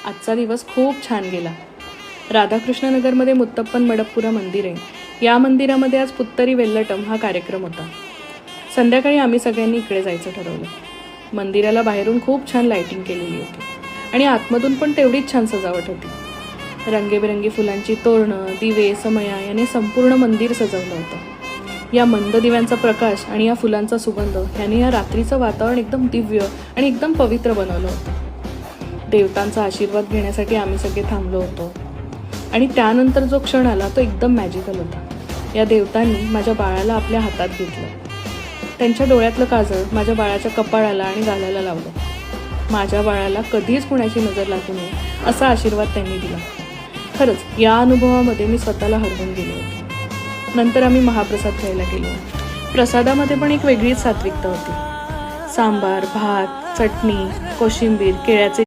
आजचा दिवस खूप छान गेला. राधाकृष्णनगरमध्ये मुत्तप्पन मडप्पुरा मंदिर आहे. या मंदिरामध्ये आज पुत्तरी वेल्लटम हा कार्यक्रम होता. संध्याकाळी आम्ही सगळ्यांनी इकडे जायचं ठरवलं. मंदिराला बाहेरून खूप छान लाईटिंग केलेली होती आणि आतमधून पण तेवढीच छान सजावट होती. रंगीबेरंगी फुलांची तोरणं, दिवे, समया याने संपूर्ण मंदिर सजवलं होतं. या मंद दिव्यांचा प्रकाश आणि या फुलांचा सुगंध ह्याने या रात्रीचं वातावरण एकदम दिव्य आणि एकदम पवित्र बनवलं होतं. देवतांचा आशीर्वाद घेण्यासाठी आम्ही सगळे थांबलो होतो आणि त्यानंतर जो क्षण आला तो एकदम मॅजिकल होता. या देवतांनी माझ्या बाळाला आपल्या हातात घेतलं. त्यांच्या डोळ्यातलं काजळ माझ्या बाळाच्या कपाळाला आणि गालाला लावलं. माझ्या बाळाला कधीच कुणाची नजर लागू नये असा आशीर्वाद त्यांनी दिला. खरंच या अनुभवामध्ये मी स्वतःला हरवून गेले होते. नंतर आम्ही महाप्रसाद घ्यायला गेलो. प्रसादामध्ये पण एक वेगळीच सात्विकता होती. सांबार, भात, चटणी, कोशिंबीर, केळ्याचे